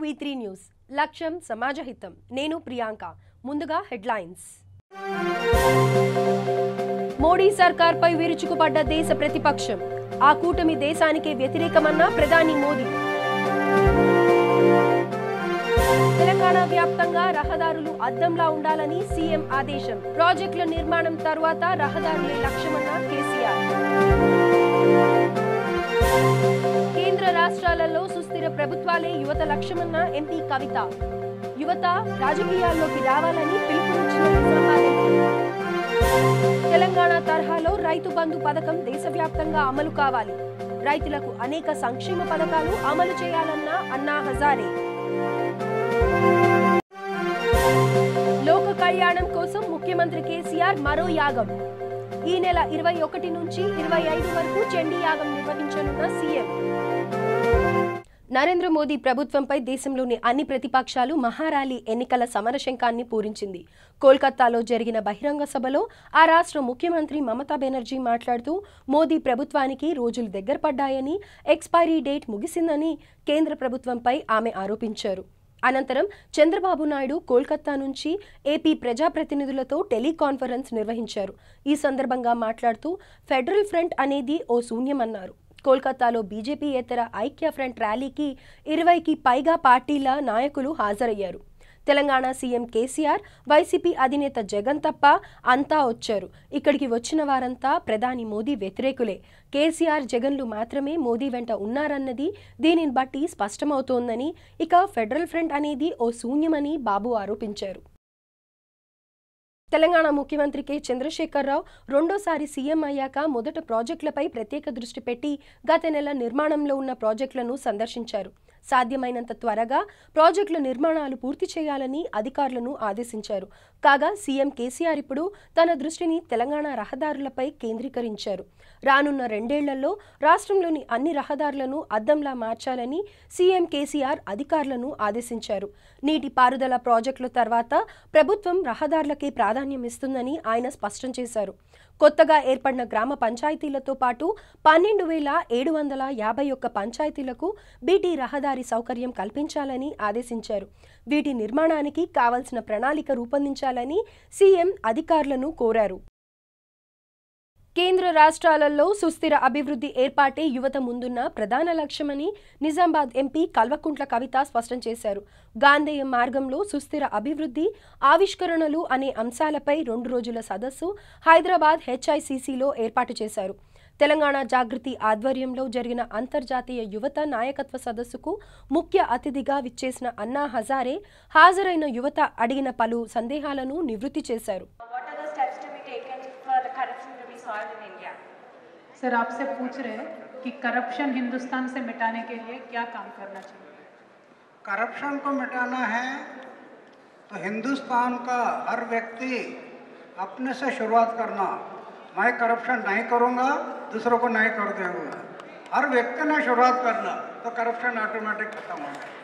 V3 news లక్ష్యం సమాజహితం నేను ప్రియాంక ముందుగా హెడ్లైన్స్ మోడీ సర్కార్పై విరుచుకుపడ్డ దేశ ప్రతిపక్షం ఆ కూటమి దేశానికే వ్యతిరేకమన్న ప్రధాని మోదీ తెలంగాణ వ్యాప్తంగా రహదారులు అద్దంలా ఉండాలని సీఎం ఆదేశం ప్రాజెక్టుల నిర్మాణం తర్వాత రహదారులే లక్ష్యమన్న కేసీఆర్ కేంద్ర రాష్ట్రాలలో సుస్థిర ప్రభుత్వాలే యువత లక్ష్యమన్న ఎంపీ కవిత యువత రాజకీయాల్లోకి రావాలని పిలుపునిచ్చిన నిజామాబాద్ తెలంగాణ తరహాలో రైతు బంధు పథకం దేశవ్యాప్తంగా అమలు కావాలి రైతులకు అనేక సంక్షేమ పథకాలు అమలు చేయాలన్న అన్నా హజారే లోక కళ్యాణం కోసం ముఖ్యమంత్రి కేసీఆర్ మరో యాగం ఈ నెల 21 నుంచి 25 వరకు చండీ యాగం నిర్వహించనున్న సీఎం నరేంద్ర మోదీ ప్రభుత్వంపై దేశంలోని అన్ని ప్రతిపక్షాలు మహారాలీ ఎన్నికల సమరశంఖాన్ని పూరించింది కోల్కతాలో జరిగిన బహిరంగ సభలో ఆ రాష్ట్ర ముఖ్యమంత్రి మమతా బెనర్జీ మాట్లాడుతూ మోదీ ప్రభుత్వానికి రోజులు దగ్గర పడ్డాయని ఎక్స్పైరీ డేట్ ముగిసిందని కేంద్ర ప్రభుత్వంపై ఆమె ఆరోపించారు అనంతరం చంద్రబాబు నాయుడు కోల్కతా నుంచి ఏపీ ప్రజాప్రతినిధులతో టెలికాన్ఫరెన్స్ నిర్వహించారు ఈ సందర్భంగా మాట్లాడుతూ ఫెడరల్ ఫ్రంట్ అనేది ఓ శూన్యమన్నారు కోల్కతాలో బీజేపీ ఏతర ఐక్య ఫ్రంట్ ర్యాలీకి 20కి పైగా పార్టీల నాయకులు హాజరయ్యారు తెలంగాణ సీఎం కేసీఆర్ వైసీపీ అధినేత జగన్ తప్ప అంతా వచ్చారు ఇక్కడికి వచ్చిన వారంతా ప్రధాని మోదీ వ్యతిరేకులే కేసీఆర్ జగన్లు మాత్రమే మోదీ వెంట ఉన్నారన్నది దీనిని బట్టి స్పష్టమవుతోందని ఇక ఫెడరల్ ఫ్రంట్ అనేది ఓ శూన్యమని బాబు ఆరోపించారు తెలంగాణ ముఖ్యమంత్రి కె చంద్రశేఖరరావు రెండోసారి సీఎం అయ్యాక మొదట ప్రాజెక్టులపై ప్రత్యేక దృష్టి పెట్టి గత నెల నిర్మాణంలో ఉన్న ప్రాజెక్టులను సందర్శించారు సాధ్యమైనంత త్వరగా ప్రాజెక్టుల నిర్మాణాలు పూర్తి చేయాలని అధికారులను ఆదేశించారు కాగా సీఎం కేసీఆర్ ఇప్పుడు తన దృష్టిని తెలంగాణ రహదారులపై కేంద్రీకరించారు రానున్న 2 ఏళ్లలో రాష్ట్రంలోని అన్ని రహదారులను అద్దంలా మార్చాలని సీఎం కేసీఆర్ అధికారులను ఆదేశించారు నీటి పారుదల ప్రాజెక్టుల తర్వాత ప్రభుత్వం రహదారులకే ప్రాధాన్యం ఇస్తుందని ఆయన స్పష్టం చేశారు కొత్తగా ఏర్పడిన గ్రామ పంచాయతీలతో పాటు 12,751 పంచాయతీలకు బీటీ రహదారి సౌకర్యం కల్పించాలని ఆదేశించారు వీటి నిర్మాణానికి కావాల్సిన ప్రణాళిక రూపొందించాలని సీఎం అధికారులను కోరారు కేంద్ర రాష్ట్రాలలో సుస్థిర అభివృద్ధి ఏర్పాటే యువత ముందున్న ప్రధాన లక్ష్యమని నిజామాబాద్ ఎంపీ కల్వకుంట్ల కవిత స్పష్టం చేశారు గాంధేయ మార్గంలో సుస్థిర అభివృద్ధి ఆవిష్కరణలు అనే అంశాలపై 2 రోజుల సదస్సు హైదరాబాద్ హెచ్ఐసిసిలో ఏర్పాటు చేశారు తెలంగాణ జాగృతి ఆధ్వర్యంలో జరిగిన అంతర్జాతీయ యువత నాయకత్వ సదస్సుకు ముఖ్య అతిథిగా విచ్చేసిన అన్నా హజారే హాజరైన యువత అడిగిన పలు సందేహాలను నివృత్తి చేశారు सर आपसे पूछ रहे हैं कि करप्शन हिंदुस्तान से मिटाने के लिए क्या काम करना चाहिए करप्शन को मिटाना है तो हिंदुस्तान का हर व्यक्ति अपने से शुरुआत करना मैं करप्शन नहीं करूंगा दूसरों को नहीं कर दूंगा हर व्यक्ति ने शुरुआत करना तो करप्शन ऑटोमेटिक खत्म हो जाएगा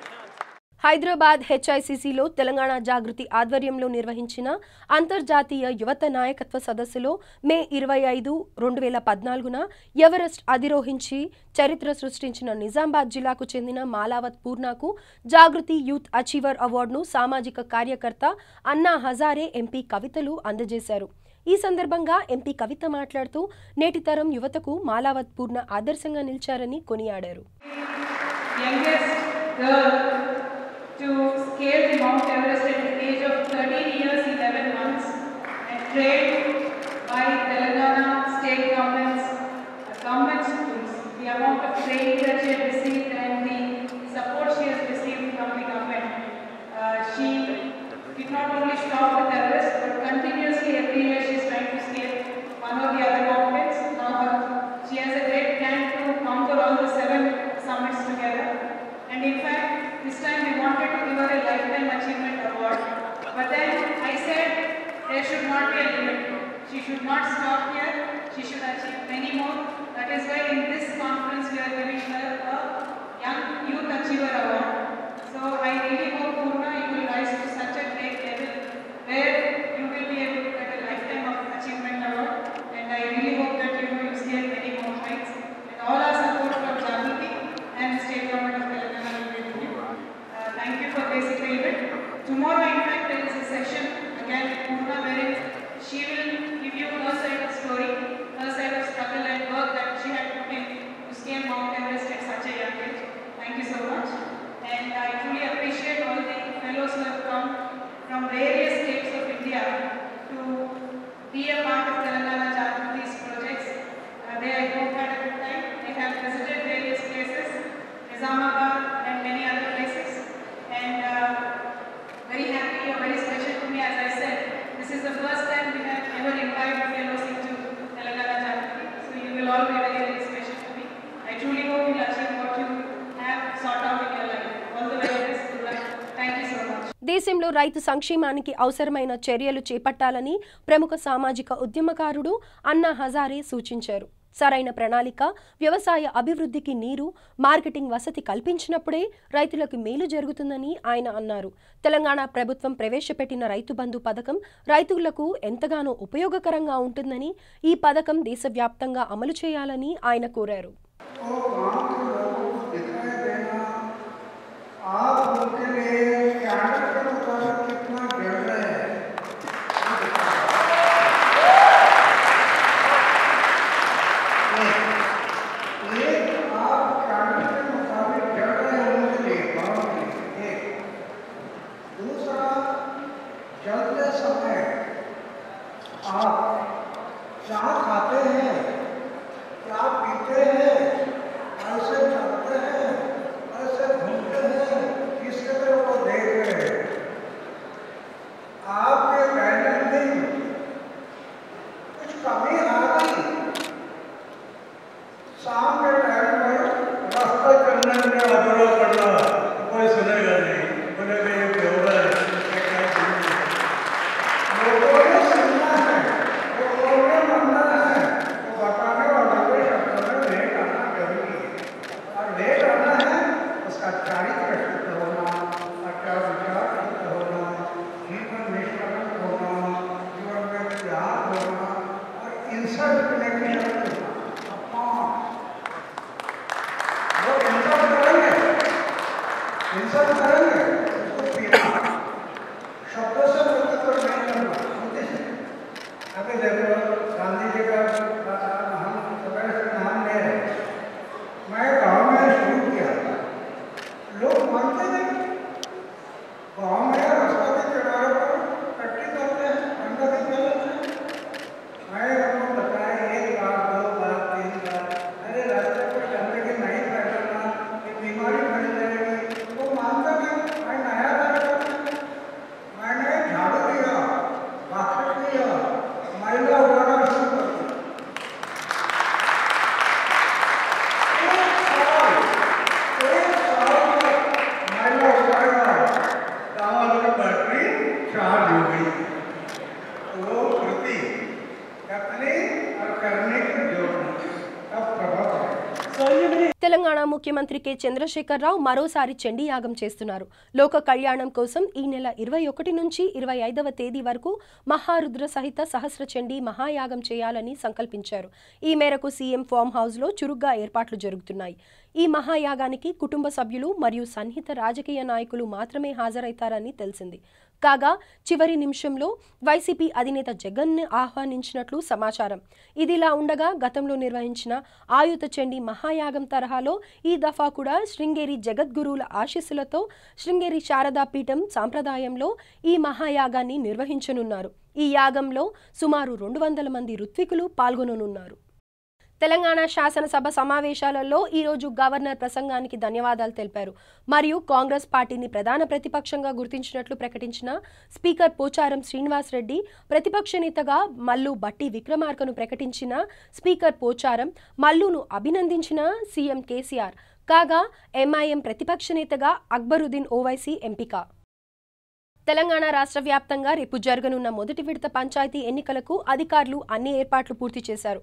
హైదరాబాద్ హెచ్ఐసిసిలో తెలంగాణ జాగృతి ఆధ్వర్యంలో నిర్వహించిన అంతర్జాతీయ యువత నాయకత్వ సదస్సులో మే 25, 2014న ఎవరెస్ట్ అధిరోహించి చరిత్ర సృష్టించిన నిజామాబాద్ జిల్లాకు చెందిన మాలావత్ పూర్ణకు జాగృతి యూత్ అచీవర్ అవార్డును సామాజిక కార్యకర్త అన్నా హజారే ఎంపీ కవితలు అందజేశారు ఈ సందర్భంగా ఎంపీ కవిత మాట్లాడుతూ నేటి తరం యువతకు మాలావత్ పూర్ణ ఆదర్శంగా నిలిచారని కొనియాడారు to scale the Mount Everest at the age of 13 years 11 months and trained by Telangana state government's government schools. The amount of training that she has received and the support she has received from the government. She did not only stop with Everest but continuously every year she is trying to scale one or the other mountains. Now she has a great plan to conquer all the 7 summits together. And in fact, this time we wanted to give her a lifetime achievement award, but then I said there should not be a limit. She should not stop here. She should achieve many more. That is why in this conference we are giving her a Young Youth Achiever Award. So I really hope Purna you will rise to such a great level where you will be able to get a lifetime of achievement award. And I really hope that you scale many more heights. And all our support from Jagriti and the state government of Telangana will be with you. Thank you. basic payment. Tomorrow, in fact, there is a session again with Purna wherein she will give you her side of story, her side of struggle and work that she had put in to scale Mount Everest at such a young age. Thank you so much. And I truly appreciate all the fellows who have come from various states of India to be a part of Telangana Jagriti's projects. They, I hope, had a good time. They have visited various places, Nizamabad and many other places. And very happy or very special to me, as I said, this is the first time we have ever invited fellows into Telangana Jagriti. So you will all be very, very special to me. I truly hope you will achieve what you have sought out in your life. All the very best. Good luck. Thank you so much. దేశంలో రైతు సంక్షేమానికి అవసరమైన చర్యలు చేపట్టాలని ప్రముఖ సామాజిక ఉద్యమకారుడు అన్నా హజారే సూచించారు. సరైన ప్రణాళిక, వ్యవసాయ అభివృద్ధికి నీరు, మార్కెటింగ్ వసతి కల్పించినప్పుడే రైతులకు మేలు జరుగుతుందని ఆయన అన్నారు. తెలంగాణ ప్రభుత్వం ప్రవేశపెట్టిన రైతు బంధు పథకం రైతులకు ఎంతగానో ఉపయోగకరంగా ఉంటుందని, ఈ పథకం దేశవ్యాప్తంగా అమలు చేయాలని ఆయన కోరారు. తెలంగాణ ముఖ్యమంత్రి కె చంద్రశేఖరరావు మరోసారి చండీ యాగం చేస్తున్నారు. లోక కళ్యాణం కోసం ఈ నెల 21 నుంచి 25వ తేదీ వరకు మహారుద్ర సహిత సహస్ర చండీ మహాయాగం చేయాలని సంకల్పించారు. ఈ మేరకు సీఎం ఫామ్ హౌస్లో చురుగ్గా ఏర్పాట్లు జరుగుతున్నాయి. ఈ మహాయాగానికి కుటుంబ సభ్యులు మరియు సన్నిహిత రాజకీయ నాయకులు మాత్రమే హాజరవుతారని తెలిసింది. కాగా చివరి నిమిషంలో వైసీపీ అధినేత జగన్ను ఆహ్వానించినట్లు సమాచారం. ఇదిలా ఉండగా గతంలో నిర్వహించిన ఆయుత చండీ మహాయాగం తరహాలో ఈ దఫా కూడా శృంగేరి జగద్గురువుల ఆశీస్సులతో శృంగేరి శారదా పీఠం సాంప్రదాయంలో ఈ మహాయాగాన్ని నిర్వహించనున్నారు. ఈ యాగంలో సుమారు 200 మంది ఋత్వికులు పాల్గొననున్నారు. తెలంగాణ శాసనసభ సమావేశాలలో ఈరోజు గవర్నర్ ప్రసంగానికి ధన్యవాదాలు తెలిపారు. మరియు కాంగ్రెస్ పార్టీని ప్రధాన ప్రతిపక్షంగా గుర్తించినట్లు ప్రకటించిన స్పీకర్ పోచారం శ్రీనివాస్ రెడ్డి, ప్రతిపక్ష నేతగా మల్లు భట్టి విక్రమార్కను ప్రకటించిన స్పీకర్ పోచారం, మల్లును అభినందించిన సీఎం కేసీఆర్. కాగా ఎంఐఎం ప్రతిపక్ష నేతగా అక్బరుద్దీన్ ఓవైసీ ఎంపిక. తెలంగాణ రాష్ట్ర వ్యాప్తంగా రేపు జరగనున్న మొదటి విడత పంచాయతీ ఎన్నికలకు అధికారులు అన్ని ఏర్పాట్లు పూర్తి చేశారు.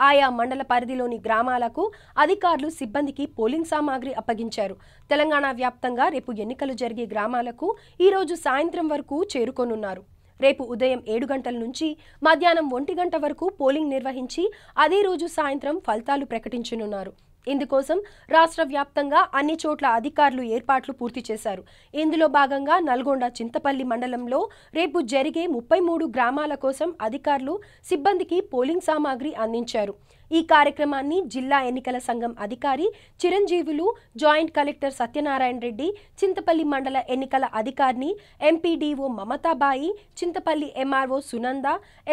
ఆయా మండల పరిధిలోని గ్రామాలకు అధికారులు సిబ్బందికి పోలింగ్ సామాగ్రి అప్పగించారు. తెలంగాణ వ్యాప్తంగా రేపు ఎన్నికలు జరిగే గ్రామాలకు ఈరోజు సాయంత్రం వరకు చేరుకోనున్నారు. రేపు ఉదయం 7 గంటల నుంచి మధ్యాహ్నం 1 గంట వరకు పోలింగ్ నిర్వహించి అదే రోజు సాయంత్రం ఫలితాలు ప్రకటించనున్నారు. ఇందుకోసం రాష్ట్ర వ్యాప్తంగా అన్ని చోట్ల అధికారులు ఏర్పాట్లు పూర్తి చేశారు. ఇందులో భాగంగా నల్గొండ చింతపల్లి మండలంలో రేపు జరిగే 33 గ్రామాల కోసం అధికారులు సిబ్బందికి పోలింగ్ సామాగ్రి అందించారు. ఈ కార్యక్రమాన్ని జిల్లా ఎన్నికల సంఘం అధికారి చిరంజీవులు, జాయింట్ కలెక్టర్ సత్యనారాయణ రెడ్డి, చింతపల్లి మండల ఎన్నికల అధికారిని MPDO Mamathabai, Chintapalli MRO Sunanda,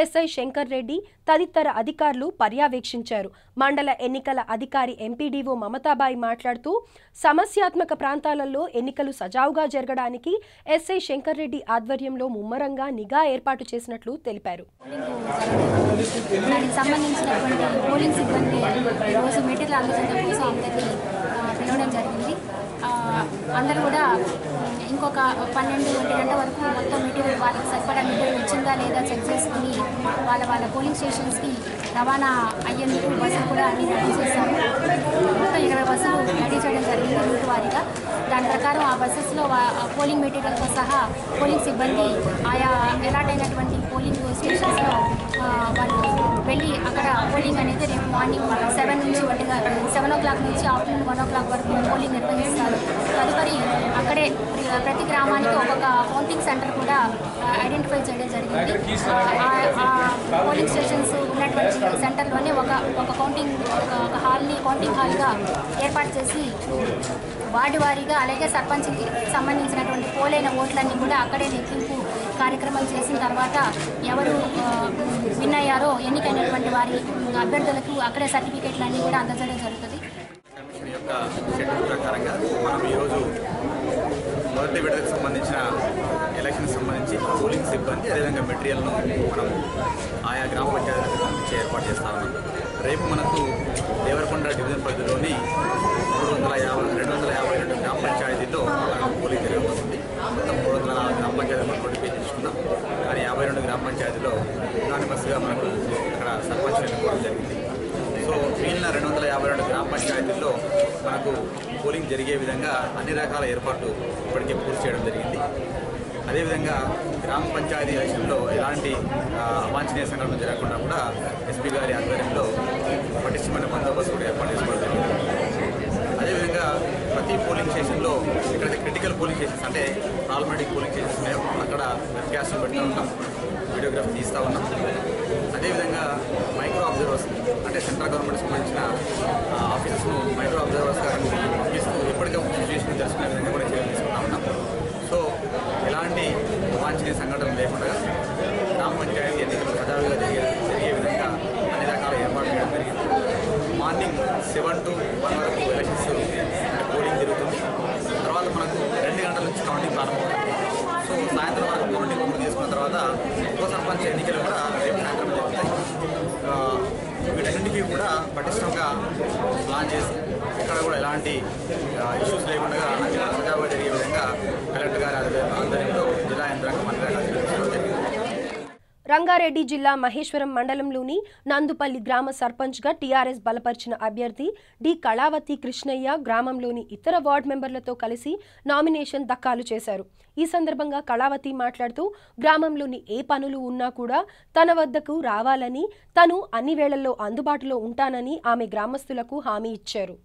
SI Shankar Reddy తదితర అధికారులు పర్యవేక్షించారు. మండల ఎన్నికల అధికారి ఎంపీడీఓ మమతాబాయి మాట్లాడుతూ సమస్యాత్మక ప్రాంతాలలో ఎన్నికలు సజావుగా జరగడానికి ఎస్ఐ శంకర్ రెడ్డి ఆధ్వర్యంలో ముమ్మరంగా నిఘా ఏర్పాటు చేసినట్లు తెలిపారు. పోలింగ్ సిబ్బంది ఈరోజు మెటీరియల్ అందజేయడం కోసం అందరికీ పిలవడం జరిగింది. అందరూ కూడా ఇంకొక 12-1 గంటల వరకు మొత్తం మెటీరియల్ వాళ్ళకి సరిపడా మెటీరియల్ వచ్చిందా లేదా చెక్ చేసుకుని వాళ్ళ పోలింగ్ స్టేషన్స్కి రవాణా అయ్యేందుకు బస్సులు కూడా అన్ని రెడీ చేశాము. మొత్తం 20 బస్సులు రెడీ చేయడం జరిగింది రూట్ వారీగా. దాని ప్రకారం ఆ బస్సెస్లో పోలింగ్ మెటీరియల్తో సహా పోలింగ్ సిబ్బంది ఆయా అలాట్ అయినటువంటి పోలింగ్ స్టేషన్స్లో వాళ్ళు వెళ్ళి అక్కడ పోలింగ్ అనేది రేపు మార్నింగ్ 7 నుంచి 7 o'clock నుంచి ఆఫ్టర్నూన్ 1 o'clock వరకు పోలింగ్ నిర్వహిస్తారు. తదుపరి అక్కడే ప్రతి గ్రామానికి ఒక్కొక్క కౌంటింగ్ సెంటర్ కూడా ఐడెంటిఫై చేయడం జరిగింది. ఆ పోలింగ్ స్టేషన్స్ ఉన్నటువంటి సెంటర్లోనే ఒక కౌంటింగ్ హాల్గా ఏర్పాటు చేసి వార్డు వారీగా అలాగే సర్పంచ్కి సంబంధించినటువంటి పోలైన ఓట్లన్నీ కూడా అక్కడే లెక్కింపు కార్యక్రమం చేసిన తర్వాత ఎవరు విన్ అయ్యారో ఎన్నికైనటువంటి వారి అభ్యర్థులకు అక్కడే సర్టిఫికేట్లు అన్నీ కూడా అందజేయడం జరుగుతుంది. కమిషన్ యొక్క షెడ్యూల్ ప్రకారంగా మనం ఈరోజు మొదటి విడతకు సంబంధించిన ఎలక్షన్ సంబంధించి పోలింగ్ సిబ్బంది అదేవిధంగా మెటీరియల్ను మనం ఆయా గ్రామ పంచాయతీలకు సంబంధించి ఏర్పాటు చేస్తా ఉన్నాం. రేపు మనకు దేవరకొండ డివిజన్ పరిధిలోని 252 గ్రామ పంచాయతీల్లో పోలింగ్ జరగబోతుంది. మొత్తం 304 గ్రామ పంచాయతీలు మనం నోటిఫికేషన్ తీసుకున్నాం. కానీ 52 గ్రామ పంచాయతీలో యూనానిమస్గా మనకు అక్కడ సర్పంచ్ ఎన్నుకోవడం జరిగింది. సో మిగిలిన 252 గ్రామ పంచాయతీల్లో మనకు పోలింగ్ జరిగే విధంగా అన్ని రకాల ఏర్పాట్లు ఇప్పటికే పూర్తి చేయడం జరిగింది. అదేవిధంగా గ్రామ పంచాయతీ ఎలక్షన్లో ఎలాంటి అవాంఛనీయ సంఘటనలు జరగకుండా కూడా ఎస్పీ గారి ఆధ్వర్యంలో పటిష్టమైన బందోబస్తు కూడా ఏర్పాటు చేసుకోవడం జరిగింది. అదేవిధంగా ప్రతి పోలింగ్ స్టేషన్లో ఎక్కడైతే క్రిటికల్ పోలింగ్ స్టేషన్స్ అంటే ప్రాబ్లమాటిక్ పోలింగ్ స్టేషన్స్ ఉన్నాయో అక్కడ వెబ్కాస్ట్లు పెడుతూ ఉన్నాం, వీడియోగ్రాఫ్ తీస్తూ ఉన్నాం. అదేవిధంగా మైక్రో అబ్జర్వర్స్ అంటే సెంట్రల్ గవర్నమెంట్ సంబంధించిన ఆఫీసెస్ను మైక్రో అబ్జర్వర్స్గా పంపిస్తూ ఎప్పటికప్పుడు సిచ్యువేషన్ తెలుసుకునే విధంగా కూడా చర్యలు తీసుకుంటా ఉన్నాం. సో ఎలాంటి అవాంఛనీయ సంఘటనలు లేకుండా గ్రామ పంచాయతీ ఎన్నికలు సజావుగా జరిగే విధంగా అన్ని రకాల ఏర్పాట్లు చేయడం జరిగింది. మార్నింగ్ 7 to 1 వరకు ఎలక్షన్స్ పోలింగ్ జరుగుతుంది. తర్వాత మనకు 2 గంటల నుంచి కౌంటింగ్ ప్రారంభమవుతుంది. సో సాయంత్రం వరకు కౌంటింగ్ పూర్తి చేసుకున్న తర్వాత ఉప సర్పంచ్ ఎన్నికలు కూడా రేపు సాయంత్రం జరుగుతాయి. వీటన్నింటికీ కూడా పటిష్టంగా ప్లాన్ చేసి ఇక్కడ కూడా ఎలాంటి ఇష్యూస్ లేకుండా అన్ని సజావుగా జరిగే విధంగా కలెక్టర్ గారి ఆధ్వర్యంలో జిల్లా యంత్రాంగం అన్ని రకాల చర్యలు జరిగింది. రంగారెడ్డి జిల్లా మహేశ్వరం మండలంలోని నందుపల్లి గ్రామ సర్పంచ్గా టీఆర్ఎస్ బలపరిచిన అభ్యర్థి డి కళావతి కృష్ణయ్య గ్రామంలోని ఇతర వార్డు మెంబర్లతో కలిసి నామినేషన్ దాఖలు చేశారు. ఈ సందర్భంగా కళావతి మాట్లాడుతూ గ్రామంలోని ఏ పనులు ఉన్నా కూడా తన వద్దకు రావాలని, తను అన్ని వేళల్లో అందుబాటులో ఉంటానని ఆమె గ్రామస్తులకు హామీ ఇచ్చారు.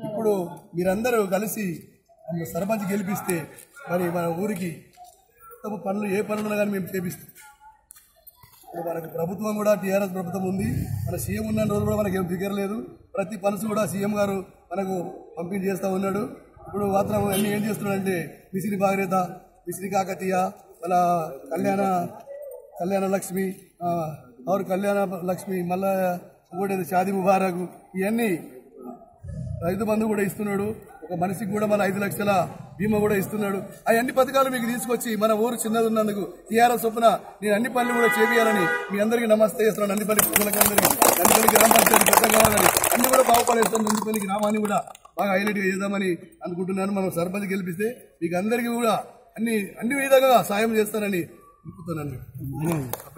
ఇప్పుడు మీరందరూ కలిసి సర్పంచ్ గెలిపిస్తే మరి మన ఊరికి పనులు ఏ పనులు కానీ మేము చేపిస్తాం. మనకు ప్రభుత్వం కూడా టీఆర్ఎస్ ప్రభుత్వం ఉంది. మన సీఎం ఉన్న రోజు కూడా మనకి ఏం ఫిగర్ లేదు. ప్రతి పనులు కూడా సీఎం గారు మనకు పంపిణీ చేస్తూ ఉన్నాడు. ఇప్పుడు మాత్రం అన్ని ఏం చేస్తున్నాడంటే మిసిరి భాగీరథ, మిసిరి కాకతీయ, మన కళ్యాణ లక్ష్మి, కళ్యాణ లక్ష్మి, మళ్ళా ఇంకోటి షాదీ ముబారక్, ఇవన్నీ రైతు బంధు కూడా ఇస్తున్నాడు. ఒక మనిషికి కూడా మన 5 లక్షల బీమా కూడా ఇస్తున్నాడు. అవన్నీ పథకాలు మీకు తీసుకొచ్చి మన ఊరు చిన్నది ఉన్నందుకు టీఆర్ఎస్ చొప్పున నేను అన్ని పనులు కూడా చేయాలని మీ అందరికీ నమస్తే చేస్తున్నాను. నందిపల్లి ప్రజలకందరికీ, నందిపల్లి గ్రామ పంచాయతీ పెద్ద కావాలని అన్ని కూడా బాగుపడేస్తాం. నందిపల్లి గ్రామాన్ని కూడా బాగా హైలైట్గా చేద్దామని అనుకుంటున్నాను. మనం సర్పంచ్ గెలిపిస్తే మీకు అందరికీ కూడా అన్ని విధంగా సాయం చేస్తానని అనుకుంటున్నాను.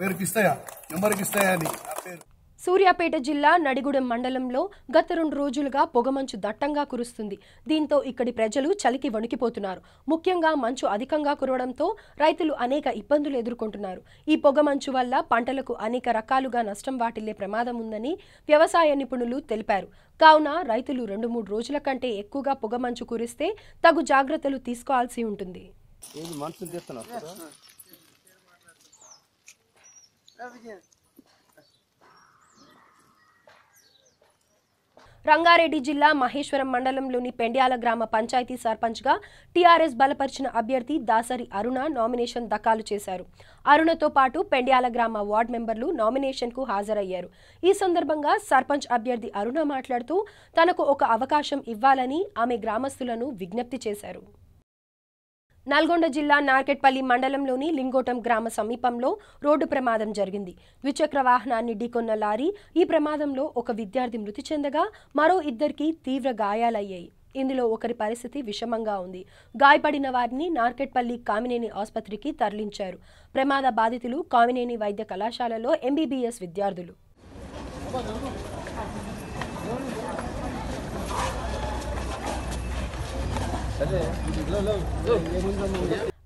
పేరుకి ఇస్తాయా, నెంబర్కి ఇస్తాయా అని నా పేరు. సూర్యాపేట జిల్లా నడిగూడెం మండలంలో గత 2 రోజులుగా పొగమంచు దట్టంగా కురుస్తుంది. దీంతో ఇక్కడి ప్రజలు చలికి వణికిపోతున్నారు. ముఖ్యంగా మంచు అధికంగా కురవడంతో రైతులు అనేక ఇబ్బందులు ఎదుర్కొంటున్నారు. ఈ పొగమంచు వల్ల పంటలకు అనేక రకాలుగా నష్టం వాటిల్లే ప్రమాదం ఉందని వ్యవసాయ నిపుణులు తెలిపారు. కావున రైతులు 2-3 రోజుల కంటే ఎక్కువగా పొగమంచు కురిస్తే తగు జాగ్రత్తలు తీసుకోవాల్సి ఉంటుంది. రంగారెడ్డి జిల్లా మహేశ్వరం మండలంలోని పెండ్యాల గ్రామ పంచాయతీ సర్పంచ్గా టీఆర్ఎస్ బలపరిచిన అభ్యర్థి దాసరి అరుణ నామినేషన్ దాఖలు చేశారు. అరుణతో పాటు పెండ్యాల గ్రామ వార్డు మెంబర్లు నామినేషన్కు హాజరయ్యారు. ఈ సందర్భంగా సర్పంచ్ అభ్యర్థి అరుణ మాట్లాడుతూ తనకు ఒక అవకాశం ఇవ్వాలని ఆమె గ్రామస్తులను విజ్ఞప్తి చేశారు. నల్గొండ జిల్లా నార్కెట్పల్లి మండలంలోని లింగోటం గ్రామ సమీపంలో రోడ్డు ప్రమాదం జరిగింది. ద్విచక్ర వాహనాన్ని ఢీకొన్న లారీ ఈ ప్రమాదంలో ఒక విద్యార్థి మృతి చెందగా మరో 2కి తీవ్ర గాయాలయ్యాయి. ఇందులో ఒకరి పరిస్థితి విషమంగా ఉంది. గాయపడిన వారిని నార్కెట్పల్లి కామినేని ఆసుపత్రికి తరలించారు. ప్రమాద బాధితులు కామినేని వైద్య కళాశాలలో ఎంబీబీఎస్ విద్యార్థులు.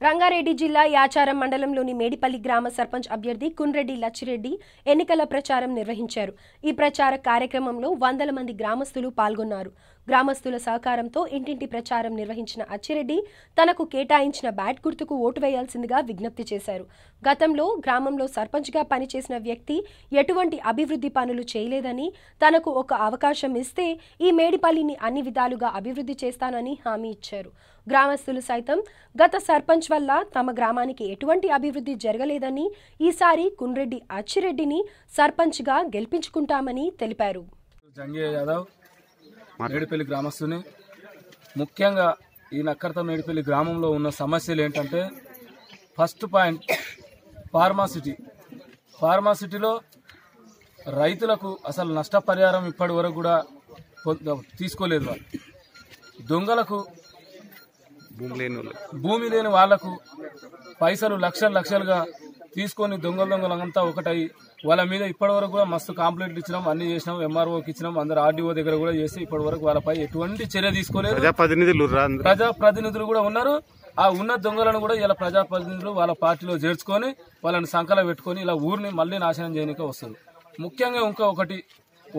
రంగారెడ్డి జిల్లా యాచారం మండలంలోని మేడిపల్లి గ్రామ సర్పంచ్ అభ్యర్థి కున్రెడ్డి లచ్చిరెడ్డి ఎన్నికల ప్రచారం నిర్వహించారు. ఈ ప్రచార కార్యక్రమంలో 100 మంది గ్రామస్తులు పాల్గొన్నారు. గ్రామస్తుల సహకారంతో ఇంటింటి ప్రచారం నిర్వహించిన అచ్చిరెడ్డి తనకు కేటాయించిన బ్యాట్ గుర్తుకు ఓటు వేయాల్సిందిగా విజ్ఞప్తి చేశారు. గతంలో గ్రామంలో సర్పంచ్గా పనిచేసిన వ్యక్తి ఎటువంటి అభివృద్ధి పనులు చేయలేదని, తనకు ఒక అవకాశం ఇస్తే ఈ మేడిపల్లిని అన్ని విధాలుగా అభివృద్ధి చేస్తానని హామీ ఇచ్చారు. గ్రామస్తులు సైతం గత సర్పంచ్ వల్ల తమ గ్రామానికి ఎటువంటి అభివృద్ధి జరగలేదని, ఈసారి కున్రెడ్డి అచ్చిరెడ్డిని సర్పంచ్గా గెలిపించుకుంటామని తెలిపారు. మేడిపల్లి గ్రామస్తుని ముఖ్యంగా ఈ నక్కర్త మేడిపల్లి గ్రామంలో ఉన్న సమస్యలు ఏంటంటే, ఫస్ట్ పాయింట్ ఫార్మాసిటీలో రైతులకు అసలు నష్టపరిహారం ఇప్పటి వరకు కూడా తీసుకోలేదు. వాళ్ళు దొంగలకు భూమి లేని వాళ్లకు పైసలు లక్షలుగా తీసుకొని దొంగలంతా ఒకటై వాళ్ళ మీద ఇప్పటి వరకు కూడా మస్తు కంప్లైంట్లు ఇచ్చినాం, అన్ని చేసినాం, ఎంఆర్ఓకి ఇచ్చినాం, అందరు ఆర్డీఓ దగ్గర కూడా చేసి ఇప్పటి వరకు వాళ్ళపై ఎటువంటి చర్య తీసుకోలేదు. ప్రజాప్రతినిధులు కూడా ఉన్నారు. ఆ ఉన్న దొంగలను కూడా ఇలా ప్రజాప్రతినిధులు వాళ్ళ పార్టీలో చేర్చుకొని వాళ్ళని సంకల పెట్టుకొని ఇలా ఊరిని మళ్లీ నాశనం చేయడానికి వస్తుంది. ముఖ్యంగా ఇంకొకటి,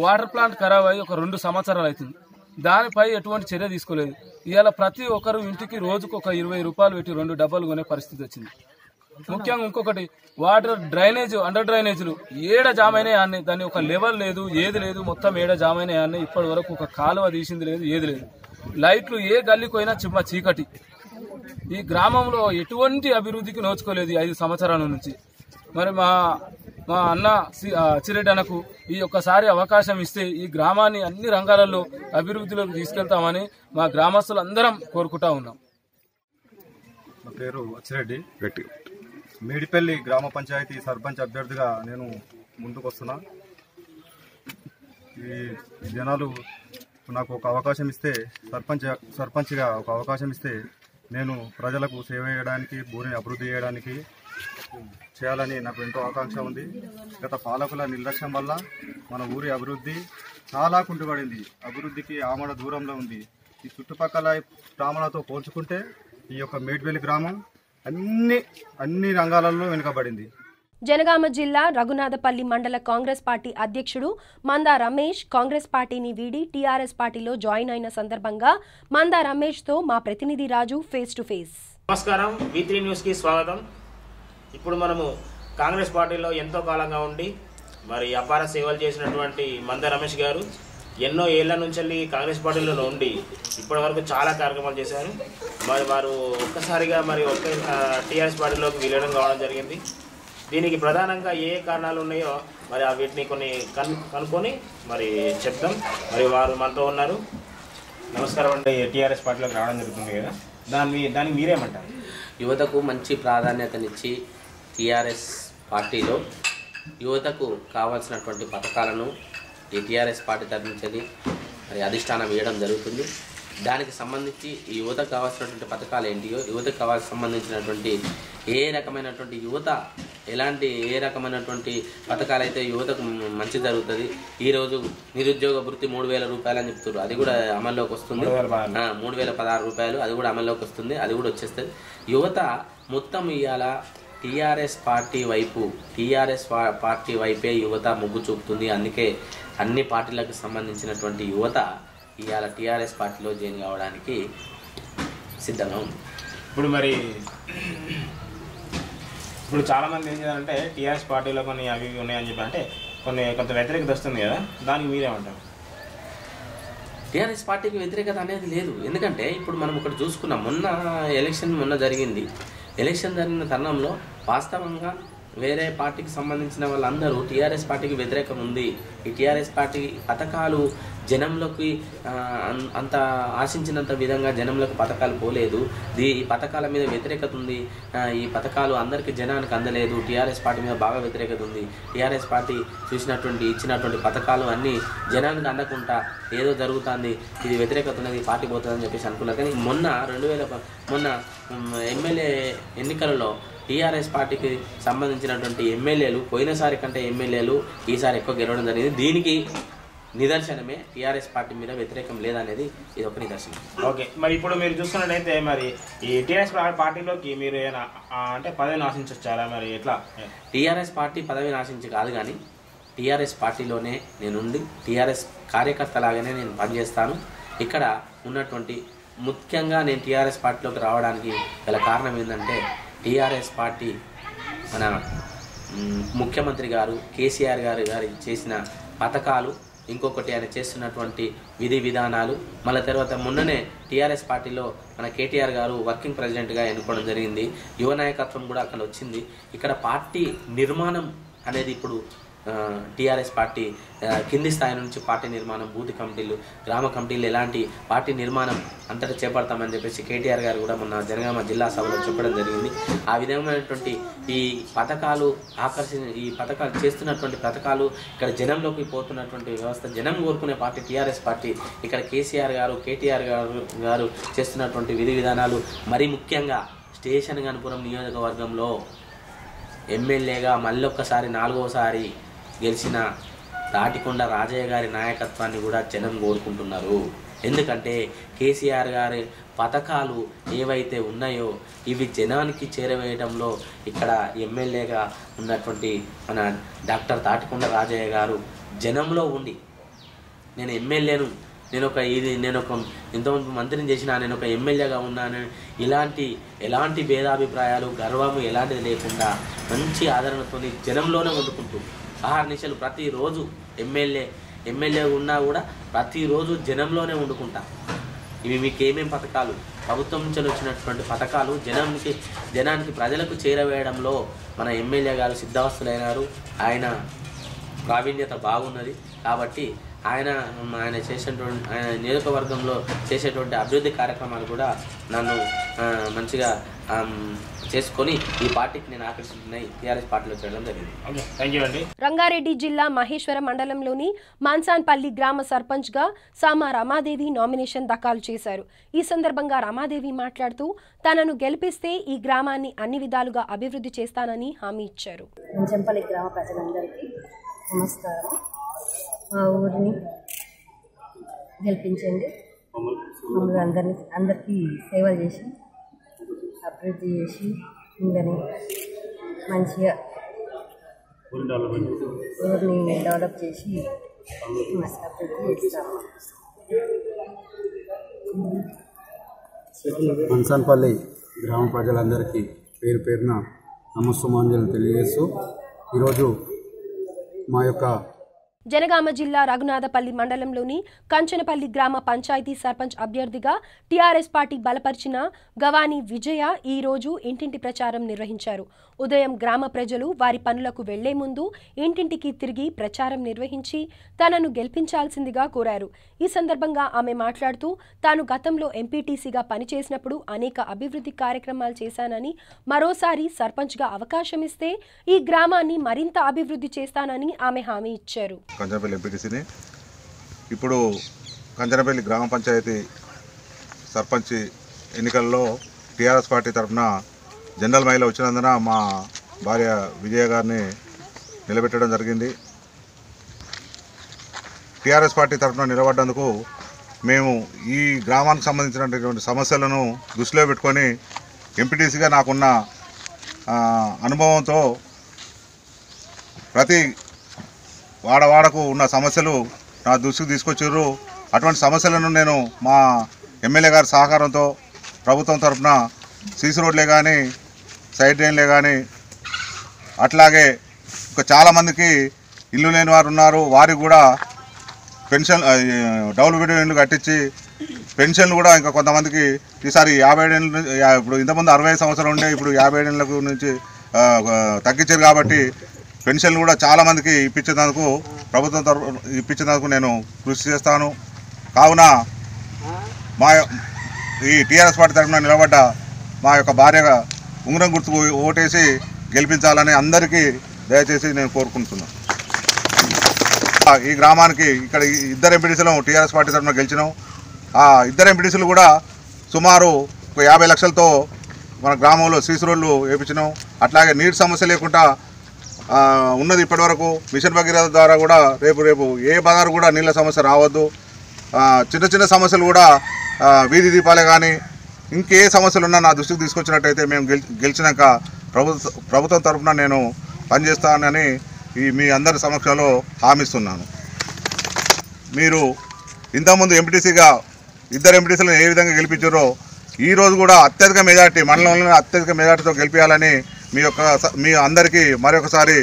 వాటర్ ప్లాంట్ ఖరాబ్ అయ్యి ఒక 2 సంవత్సరాలు అవుతుంది. దానిపై ఎటువంటి చర్య తీసుకోలేదు. ఇవాళ ప్రతి ఒక్కరు ఇంటికి రోజుకు ఒక 20 రూపాయలు పెట్టి 2 డబ్బాలు కొనే పరిస్థితి వచ్చింది. ముఖ్యంగా ఇంకొకటి, వాటర్ డ్రైనేజ్ అండర్ డ్రైనేజీలు ఏడ జామైనాయి అన్నీ, దాన్ని ఒక లెవెల్ లేదు, ఏది లేదు, మొత్తం ఏడ జామైనాయి అన్నీ. ఇప్పటి వరకు ఒక కాలువ తీసింది లేదు, ఏది లేదు. లైట్లు ఏ గల్లీకి పోయినా చిమ్మ చీకటి. ఈ గ్రామంలో ఎటువంటి అభివృద్ధికి నోచుకోలేదు 5 సంవత్సరాల నుంచి. మరి మా అన్న అచ్చిరెడ్డి అన్నకు ఈ ఒక్కసారి అవకాశం ఇస్తే ఈ గ్రామాన్ని అన్ని రంగాలలో అభివృద్ధిలోకి తీసుకెళ్తామని మా గ్రామస్తులు అందరం కోరుకుంటా ఉన్నాం. నా పేరు అచ్చిరెడ్డి. మేడిపల్లి గ్రామ పంచాయతీ సర్పంచ్ అభ్యర్థిగా నేను ముందుకు వస్తున్నా. ఈ జనాలు నాకు ఒక అవకాశం ఇస్తే, సర్పంచ్గా ఒక అవకాశం ఇస్తే నేను ప్రజలకు సేవ చేయడానికి, ఊరిని అభివృద్ధి చేయడానికి చేయాలని నాకు ఎంతో ఆకాంక్ష ఉంది. గత పాలకుల నిర్లక్ష్యం వల్ల మన ఊరి అభివృద్ధి చాలా కుంటుపడింది. అభివృద్ధికి ఆమడ దూరంలో ఉంది. ఈ చుట్టుపక్కల గ్రామాలతో పోల్చుకుంటే ఈ యొక్క మేడిపల్లి గ్రామం అన్ని రంగాలలో వెనుకబడింది. జనగామ జిల్లా రఘునాథపల్లి మండల కాంగ్రెస్ పార్టీ అధ్యక్షుడు మందా రమేష్ కాంగ్రెస్ పార్టీని వీడి టీఆర్ఎస్ పార్టీలో జాయిన్ అయిన సందర్భంగా మందా రమేష్తో మా ప్రతినిధి రాజు ఫేస్ టు ఫేస్. నమస్కారం, V3 న్యూస్కి స్వాగతం. ఇప్పుడు మనము కాంగ్రెస్ పార్టీలో ఎంతో కాలంగా ఉండి మరి అపార సేవలు చేసినటువంటి మందా రమేష్ గారు ఎన్నో ఏళ్ల నుంచి కాంగ్రెస్ పార్టీలో ఉండి ఇప్పటి వరకు చాలా కార్యక్రమాలు చేశారు. మరి వారు ఒక్కసారిగా టీఆర్ఎస్ పార్టీలోకి విలీనం కావడం జరిగింది. దీనికి ప్రధానంగా ఏ కారణాలు ఉన్నాయో మరి వీటిని కొన్ని కనుక్కొని మరి చెప్తాం. మరి వారు మనతో ఉన్నారు. నమస్కారం అండి. టీఆర్ఎస్ పార్టీలోకి రావడం జరుగుతుంది కదా, దానికి మీరేమంటారు? యువతకు మంచి ప్రాధాన్యతనిచ్చి టీఆర్ఎస్ పార్టీలో యువతకు కావాల్సినటువంటి పథకాలను ఈ టీఆర్ఎస్ పార్టీ తరఫున మరి అధిష్టానం వేయడం జరుగుతుంది. దానికి సంబంధించి ఈ యువతకు కావాల్సినటువంటి పథకాలు ఏంటియో, యువతకు సంబంధించినటువంటి ఏ రకమైనటువంటి యువత ఏ రకమైనటువంటి పథకాలు అయితే యువతకు మంచి జరుగుతుంది. ఈరోజు నిరుద్యోగ వృత్తి 3,000 రూపాయలు అని చెప్తారు, అది కూడా అమల్లోకి వస్తుంది. 3,016 రూపాయలు అది కూడా అమల్లోకి వస్తుంది, అది కూడా వచ్చేస్తుంది. యువత మొత్తం ఇవాళ టీఆర్ఎస్ పార్టీ వైపే యువత మొగ్గు చూపుతుంది. అందుకే అన్ని పార్టీలకు సంబంధించినటువంటి యువత ఇవాళ టీఆర్ఎస్ పార్టీలో జాయిన్ కావడానికి సిద్ధంగా ఉంది. ఇప్పుడు చాలామంది ఏం చేయాలంటే టీఆర్ఎస్ పార్టీలో కొన్ని అవి ఉన్నాయని చెప్పి అంటే కొంత వ్యతిరేకత వస్తుంది కదా, దానికి మీరేమంటారు? టీఆర్ఎస్ పార్టీకి వ్యతిరేకత అనేది లేదు. ఎందుకంటే ఇప్పుడు మనం ఒకటి చూసుకున్నాం, ఎలక్షన్ జరిగింది. ఎలక్షన్ జరిగిన తరుణంలో వాస్తవంగా వేరే పార్టీకి సంబంధించిన వాళ్ళందరూ టీఆర్ఎస్ పార్టీకి వ్యతిరేకం ఉంది, ఈ టీఆర్ఎస్ పార్టీ పథకాలు జనంలోకి అంత ఆశించినంత విధంగా జనంలోకి పథకాలు పోలేదు, ఈ పథకాల మీద వ్యతిరేకత ఉంది, ఈ పథకాలు అందరికీ జనానికి అందలేదు, టీఆర్ఎస్ పార్టీ మీద బాగా వ్యతిరేకత ఉంది, టీఆర్ఎస్ పార్టీ ఇచ్చినటువంటి పథకాలు అన్నీ జనానికి అందకుండా ఏదో జరుగుతుంది, ఇది వ్యతిరేకత ఉన్నది, పార్టీ పోతుందని చెప్పేసి అనుకున్నారు. కానీ మొన్న ఎమ్మెల్యే ఎన్నికలలో టీఆర్ఎస్ పార్టీకి సంబంధించినటువంటి ఎమ్మెల్యేలు పోయినసారి కంటే ఎమ్మెల్యేలు ఈసారి ఎక్కువ గెలవడం జరిగింది. దీనికి నిదర్శనమే టీఆర్ఎస్ పార్టీ మీద వ్యతిరేకం లేదనేది ఇది ఒక నిదర్శనం. ఓకే, మరి ఇప్పుడు మీరు చూసుకున్నట్టయితే మరి ఈ టీఆర్ఎస్ పార్టీలోకి మీరు అంటే పదవిని ఆశించొచ్చారా? మరి ఎట్లా? టీఆర్ఎస్ పార్టీ పదవిని ఆశించి కాదు, కానీ టీఆర్ఎస్ పార్టీలోనే నేనుండి టీఆర్ఎస్ కార్యకర్తలాగానే నేను పనిచేస్తాను. ఇక్కడ ఉన్నటువంటి ముఖ్యంగా నేను టీఆర్ఎస్ పార్టీలోకి రావడానికి గల కారణం ఏంటంటే టీఆర్ఎస్ పార్టీ మన ముఖ్యమంత్రి గారు కేసీఆర్ గారు చేసిన పథకాలు, ఇంకొకటి ఆయన చేస్తున్నటువంటి విధి విధానాలు, మళ్ళీ తర్వాత మొన్ననే టీఆర్ఎస్ పార్టీలో మన కేటీఆర్ గారు వర్కింగ్ ప్రెసిడెంట్గా ఎన్నుకోవడం జరిగింది. యువ నాయకత్వం కూడా అక్కడ వచ్చింది. ఇక్కడ పార్టీ నిర్మాణం అనేది ఇప్పుడు టీఆర్ఎస్ పార్టీ కింది స్థాయి నుంచి పార్టీ నిర్మాణం, బూత్ కమిటీలు, గ్రామ కమిటీలు ఎలాంటి పార్టీ నిర్మాణం అంతటా చేపడతామని చెప్పేసి కేటీఆర్ గారు కూడా మొన్న జనగామ జిల్లా సభలో చెప్పడం జరిగింది. ఆ విధమైనటువంటి ఈ పథకాలు చేస్తున్నటువంటి పథకాలు ఇక్కడ జనంలోకి పోతున్నటువంటి వ్యవస్థ, జనం కోరుకునే పార్టీ టీఆర్ఎస్ పార్టీ. ఇక్కడ కేసీఆర్ గారు కేటీఆర్ గారు చేస్తున్నటువంటి విధి విధానాలు, మరీ ముఖ్యంగా స్టేషన్ గణపురం నియోజకవర్గంలో ఎమ్మెల్యేగా మళ్ళొక్కసారి 4వసారి గెలిచిన తాటికొండ రాజయ్య గారి నాయకత్వాన్ని కూడా జనం కోరుకుంటున్నారు. ఎందుకంటే కేసీఆర్ గారి పథకాలు ఏవైతే ఉన్నాయో ఇవి జనానికి చేరవేయడంలో ఇక్కడ ఎమ్మెల్యేగా ఉన్నటువంటి మన డాక్టర్ తాటికొండ రాజయ్య గారు జనంలో ఉండి నేను ఎమ్మెల్యేను, నేను ఒక ఎంతోమంది మంత్రిని చేసినా, నేను ఒక ఎమ్మెల్యేగా ఉన్నాను, ఎలాంటి భేదాభిప్రాయాలు గర్వము ఎలాంటిది లేకుండా మంచి ఆదరణతో జనంలోనే వండుకుంటూ ఆహార్నిశలు ప్రతిరోజు ఎమ్మెల్యే ఉన్నా కూడా ప్రతిరోజు జనంలోనే వండుకుంటా. ఇవి మీకు ఏమేం పథకాలు, ప్రభుత్వం నుంచి వచ్చినటువంటి పథకాలు జనానికి ప్రజలకు చేరవేయడంలో మన ఎమ్మెల్యే గారు సిద్ధవస్తులైనారు. ఆయన ప్రావీణ్యత బాగున్నది కాబట్టి ఆయన నియోజకవర్గంలో చేసేటువంటి అభివృద్ధి కార్యక్రమాలు కూడా నన్ను మంచిగా చేసుకొని ఈ పార్టీకి నేను ఆకర్షిస్తున్నాయి, టీఆర్ఎస్ పార్టీలో చేరడం జరిగింది. రంగారెడ్డి జిల్లా మహేశ్వర మండలంలోని మాన్సాన్పల్లి గ్రామ సర్పంచ్గా సామా రమాదేవి నామినేషన్ దాఖలు చేశారు. ఈ సందర్భంగా రమాదేవి మాట్లాడుతూ తనను గెలిపిస్తే ఈ గ్రామాన్ని అన్ని విధాలుగా అభివృద్ధి చేస్తానని హామీ ఇచ్చారు. మాన్సాన్పల్లి గ్రామ ప్రజలందరికీ నమస్కారం. మా ఊరిని గెలిపించండి, మమ్మల్ని అందరికీ సేవలు చేసి అభివృద్ధి చేసి ఇందని మంచిగా ఊరిని డెవలప్ చేసి అభివృద్ధి చేస్తాము. మాన్సాన్పల్లి గ్రామ ప్రజలందరికీ పేరు పేరున నమస్సుమాంజలు తెలియజేస్తూ ఈరోజు మా యొక్క జనగామ జిల్లా రఘునాథపల్లి మండలంలోని కంచనపల్లి గ్రామ పంచాయతీ సర్పంచ్ అభ్యర్థిగా టీఆర్ఎస్ పార్టీ బలపరిచిన గవాని విజయ ఈ రోజు ఇంటింటి ప్రచారం నిర్వహించారు. ఉదయం గ్రామ ప్రజలు వారి పనులకు వెళ్లే ముందు ఇంటింటికి తిరిగి ప్రచారం నిర్వహించి తనను గెలిపించాల్సిందిగా కోరారు. ఈ సందర్భంగా ఆమె మాట్లాడుతూ తాను గతంలో ఎంపీటీసీగా పనిచేసినప్పుడు అనేక అభివృద్ధి కార్యక్రమాలు చేశానని, మరోసారి సర్పంచ్గా అవకాశం ఇస్తే ఈ గ్రామాన్ని మరింత అభివృద్ధి చేస్తానని ఆమె హామీ ఇచ్చారు. కంచనపల్లి ఎంపీటీసీని ఇప్పుడు కంచనపల్లి గ్రామ పంచాయతీ సర్పంచ్ ఎన్నికల్లో టీఆర్ఎస్ పార్టీ తరఫున జనరల్ మహిళ వచ్చినందున మా భార్య విజయ గారిని నిలబెట్టడం జరిగింది. టీఆర్ఎస్ పార్టీ తరఫున నిలబడ్డందుకు మేము ఈ గ్రామానికి సంబంధించినటువంటి సమస్యలను దృష్టిలో పెట్టుకొని ఎంపీటీసీగా నాకున్న అనుభవంతో ప్రతి వాడవాడకు ఉన్న సమస్యలు నా దృష్టికి తీసుకొచ్చారు. అటువంటి సమస్యలను నేను మా ఎమ్మెల్యే గారి సహకారంతో ప్రభుత్వం తరఫున సీసీ రోడ్లే కానీ సైడ్ డ్రైన్లే కానీ అట్లాగే ఇంకా చాలామందికి ఇల్లు లేని వారు ఉన్నారు, వారికి కూడా పెన్షన్ డబుల్ బెడ్రూమ్ ఇల్లు కట్టించి పెన్షన్లు కూడా ఇంకా కొంతమందికి ఈసారి 50 ఏళ్ళు, ఇప్పుడు ఇంతకుముందు 60 సంవత్సరాలు ఉండే ఇప్పుడు 50 ఏళ్ళకు నుంచి తగ్గించారు కాబట్టి పెన్షన్లు కూడా చాలామందికి ఇప్పించేందుకు ప్రభుత్వం తరఫున ఇప్పించేందుకు నేను కృషి చేస్తాను. కావున మా ఈ టీఆర్ఎస్ పార్టీ తరఫున నిలబడ్డ మా యొక్క భార్యగా ఉంగరం గుర్తుకు ఓటేసి గెలిపించాలని అందరికీ దయచేసి నేను కోరుకుంటున్నాను. ఈ గ్రామానికి ఇక్కడ 2 ఎంపీటీసీలు టీఆర్ఎస్ పార్టీ తరఫున గెలిచినాం. ఆ 2 ఎంపీటీసీలు కూడా సుమారు 50 లక్షలతో మన గ్రామంలో సీసీ రోడ్లు వేయించినాం. అట్లాగే నీటి సమస్య లేకుండా ఉన్నది ఇప్పటివరకు మిషన్ భగీరథ ద్వారా కూడా రేపు ఏ బజారు కూడా నీళ్ళ సమస్య రావద్దు. చిన్న చిన్న సమస్యలు కూడా వీధి దీపాలే కానీ ఇంకే సమస్యలు ఉన్నా నా దృష్టికి తీసుకొచ్చినట్టయితే మేము గెలిచినాక ప్రభుత్వం తరఫున నేను పనిచేస్తానని మీ అందరి సమక్షంలో హామీస్తున్నాను. మీరు ఇంతకుముందు ఎంపీటీసీగా 2 ఎంపీటీసీలను ఏ విధంగా గెలిపించారో ఈరోజు కూడా అత్యధిక మెజార్టీ మండలంలో అత్యధిక మెజార్టీతో గెలిపించాలని మీ అందరికీ మరొకసారి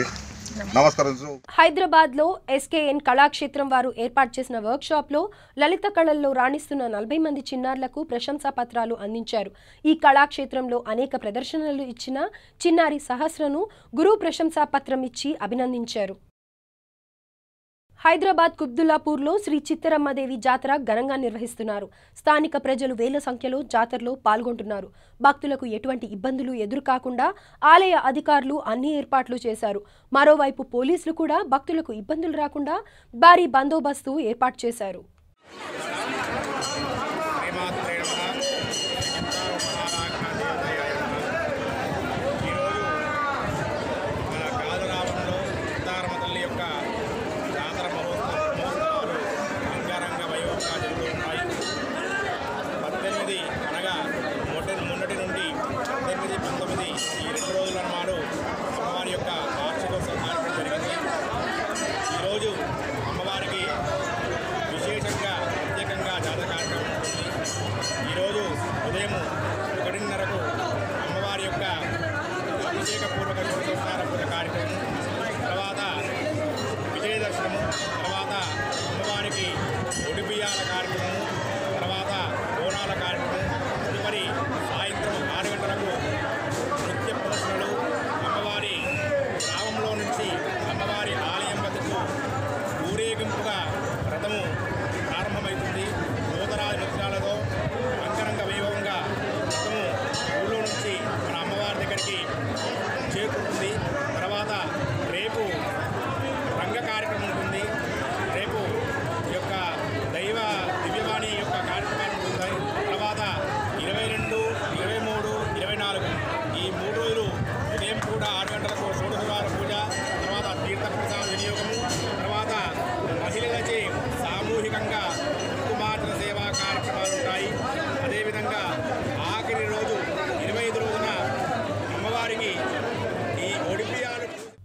నమస్కారం. హైదరాబాద్ లో ఎస్కేఎన్ కళాక్షేత్రం వారు ఏర్పాటు చేసిన వర్క్ షాప్ లో లలిత కళల్లో రాణిస్తున్న 40 మంది చిన్నారులకు ప్రశంసా పత్రాలు అందించారు. ఈ కళాక్షేత్రంలో అనేక ప్రదర్శనలు ఇచ్చిన చిన్నారి సహస్రను గురు ప్రశంసా పత్రం ఇచ్చి అభినందించారు. హైదరాబాద్ కుబ్దుల్లాపూర్లో శ్రీ చిత్తరమ్మదేవి జాతర ఘనంగా నిర్వహిస్తున్నారు. స్థానిక ప్రజలు వేల సంఖ్యలో జాతరలో పాల్గొంటున్నారు. భక్తులకు ఎటువంటి ఇబ్బందులు ఎదురుకాకుండా ఆలయ అధికారులు అన్ని ఏర్పాట్లు చేశారు. మరోవైపు పోలీసులు కూడా భక్తులకు ఇబ్బందులు రాకుండా భారీ బందోబస్తు ఏర్పాటు చేశారు.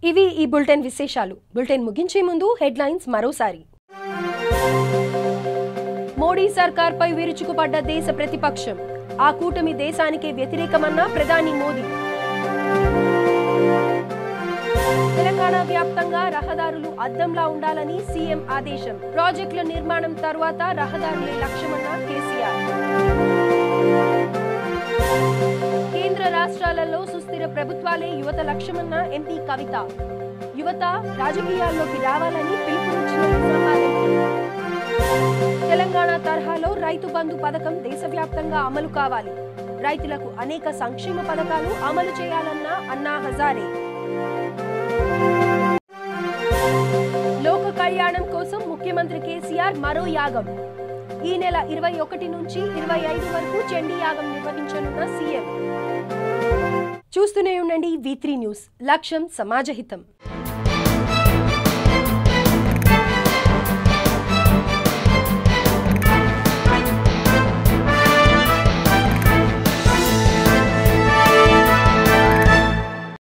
ఇవి ఈ బులెటిన్ విశేషాలు. బులెటిన్ ముగించే ముందు హెడ్లైన్స్ మరోసారి. మోడీ సర్కార్పై విరుచుకుపడ్డ దేశ ప్రతిపక్షం. ఆ కూటమి దేశానికే వ్యతిరేకమన్న ప్రధాని మోదీ. తెలంగాణ వ్యాప్తంగా రహదారులు అద్దంలా ఉండాలని సీఎం ఆదేశం. ప్రాజెక్టుల నిర్మాణం తర్వాత రహదారులే లక్ష్యమన్న కేసీఆర్. కేంద్ర రాష్ట్రాలలో సుస్థిర ప్రభుత్వాలే యువత లక్ష్యమన్న ఎంపీ కవిత. యువత రాజకీయాల్లోకి రావాలని పిలుపునిచ్చిన నిజామాబాద్ ఎంపీ. తెలంగాణ తరహాలో రైతు బంధు పథకం దేశవ్యాప్తంగా అమలు కావాలి. రైతులకు అనేక సంక్షేమ పథకాలు అమలు చేయాలన్న అన్నా హజారే. లోక కళ్యాణం కోసం ముఖ్యమంత్రి కేసీఆర్ మరో యాగం. ఈ నెల 21 నుంచి 25 వరకు చండీ యాగం నిర్వహించనున్న సీఎం. చూస్తూనే ఉండండి V3 న్యూస్. లక్ష్యం సమాజహితం.